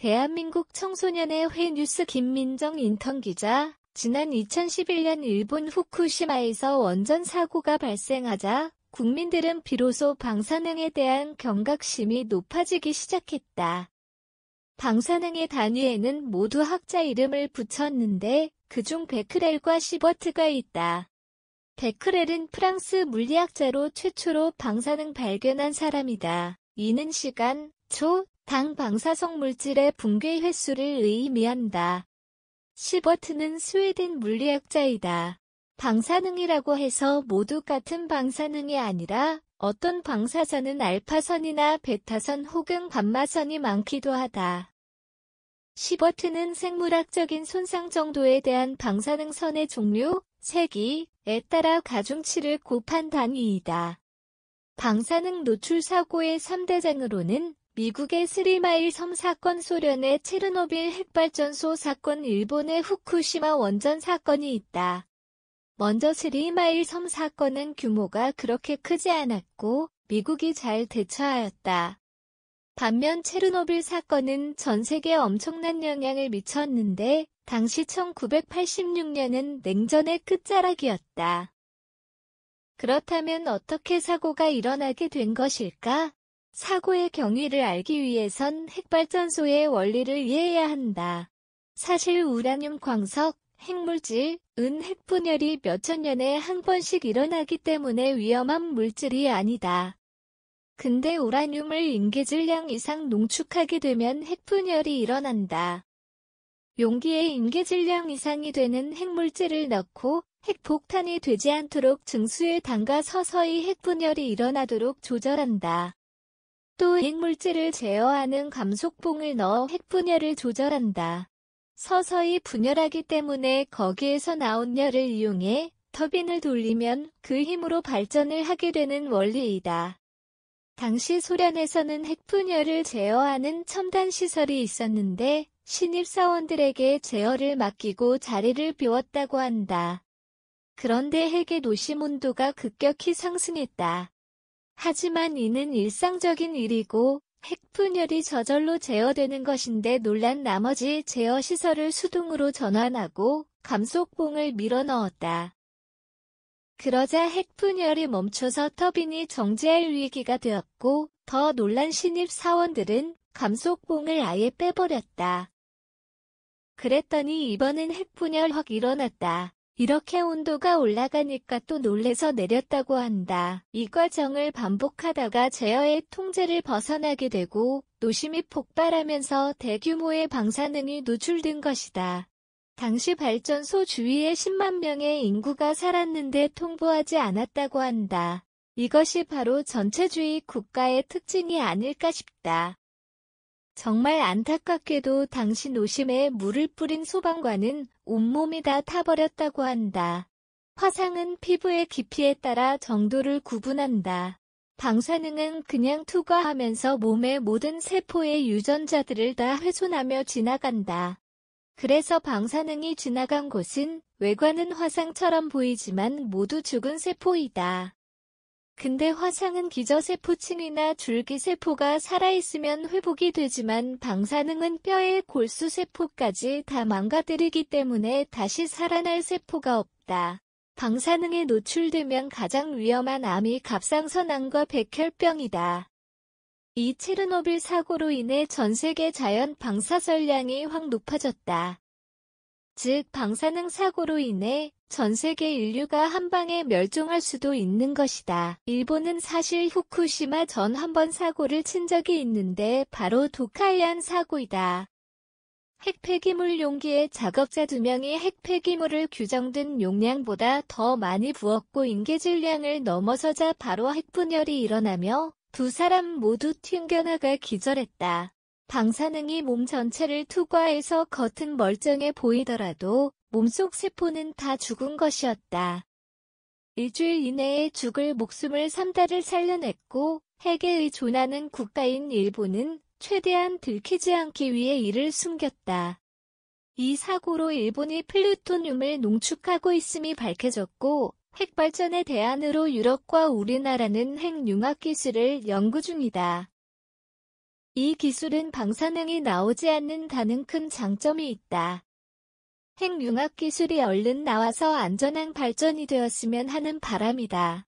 대한민국 청소년의 회 뉴스 김민정 인턴 기자, 지난 2011년 일본 후쿠시마에서 원전 사고가 발생하자 국민들은 비로소 방사능에 대한 경각심이 높아지기 시작했다. 방사능의 단위에는 모두 학자 이름을 붙였는데 그중 베크렐과 시버트가 있다. 베크렐은 프랑스 물리학자로 최초로 방사능 발견한 사람이다. 이는 시간, 초, 당 방사성 물질의 붕괴 횟수를 의미한다. 시버트는 스웨덴 물리학자이다. 방사능이라고 해서 모두 같은 방사능이 아니라 어떤 방사선은 알파선이나 베타선 혹은 감마선이 많기도 하다. 시버트는 생물학적인 손상 정도에 대한 방사능선의 종류, 세기에 따라 가중치를 곱한 단위이다. 방사능 노출 사고의 3대장으로는 미국의 스리마일 섬 사건, 소련의 체르노빌 핵발전소 사건, 일본의 후쿠시마 원전 사건이 있다. 먼저 스리마일 섬 사건은 규모가 그렇게 크지 않았고 미국이 잘 대처하였다. 반면 체르노빌 사건은 전 세계에 엄청난 영향을 미쳤는데 당시 1986년은 냉전의 끝자락이었다. 그렇다면 어떻게 사고가 일어나게 된 것일까? 사고의 경위를 알기 위해선 핵발전소의 원리를 이해해야 한다. 사실 우라늄 광석, 핵물질, 핵분열이 몇천 년에 한 번씩 일어나기 때문에 위험한 물질이 아니다. 근데 우라늄을 인계질량 이상 농축하게 되면 핵분열이 일어난다. 용기에 인계질량 이상이 되는 핵물질을 넣고 핵폭탄이 되지 않도록 증수에 담가 서서히 핵분열이 일어나도록 조절한다. 또 핵물질을 제어하는 감속봉을 넣어 핵분열을 조절한다. 서서히 분열하기 때문에 거기에서 나온 열을 이용해 터빈을 돌리면 그 힘으로 발전을 하게 되는 원리이다. 당시 소련에서는 핵분열을 제어하는 첨단 시설이 있었는데 신입사원들에게 제어를 맡기고 자리를 비웠다고 한다. 그런데 핵의 노심 온도가 급격히 상승했다. 하지만 이는 일상적인 일이고 핵분열이 저절로 제어되는 것인데 놀란 나머지 제어시설을 수동으로 전환하고 감속봉을 밀어넣었다. 그러자 핵분열이 멈춰서 터빈이 정지할 위기가 되었고 더 놀란 신입사원들은 감속봉을 아예 빼버렸다. 그랬더니 이번엔 핵분열 확 일어났다. 이렇게 온도가 올라가니까 또 놀래서 내렸다고 한다. 이 과정을 반복하다가 제어의 통제를 벗어나게 되고 노심이 폭발하면서 대규모의 방사능이 노출된 것이다. 당시 발전소 주위에 10만 명의 인구가 살았는데 통보하지 않았다고 한다. 이것이 바로 전체주의 국가의 특징이 아닐까 싶다. 정말 안타깝게도 당시 노심에 물을 뿌린 소방관은 온몸이 다 타버렸다고 한다. 화상은 피부의 깊이에 따라 정도를 구분한다. 방사능은 그냥 투과하면서 몸의 모든 세포의 유전자들을 다 훼손하며 지나간다. 그래서 방사능이 지나간 곳은 외관은 화상처럼 보이지만 모두 죽은 세포이다. 근데 화상은 기저세포층이나 줄기세포가 살아있으면 회복이 되지만 방사능은 뼈의 골수세포까지 다 망가뜨리기 때문에 다시 살아날 세포가 없다. 방사능에 노출되면 가장 위험한 암이 갑상선암과 백혈병이다. 이 체르노빌 사고로 인해 전 세계 자연 방사선량이 확 높아졌다. 즉 방사능 사고로 인해 전 세계 인류가 한 방에 멸종할 수도 있는 것이다. 일본은 사실 후쿠시마 전 한 번 사고를 친 적이 있는데 바로 도카이안 사고이다. 핵폐기물 용기에 작업자 2명이 핵폐기물을 규정된 용량보다 더 많이 부었고 인계질량을 넘어서자 바로 핵분열이 일어나며 2사람 모두 튕겨나가 기절했다. 방사능이 몸 전체를 투과해서 겉은 멀쩡해 보이더라도 몸속 세포는 다 죽은 것이었다. 일주일 이내에 죽을 목숨을 3달을 살려냈고 핵에 의존하는 국가인 일본은 최대한 들키지 않기 위해 이를 숨겼다. 이 사고로 일본이 플루토늄을 농축하고 있음이 밝혀졌고 핵발전의 대안으로 유럽과 우리나라는 핵융합 기술을 연구 중이다. 이 기술은 방사능이 나오지 않는다는 큰 장점이 있다. 핵융합 기술이 얼른 나와서 안전한 발전이 되었으면 하는 바람이다.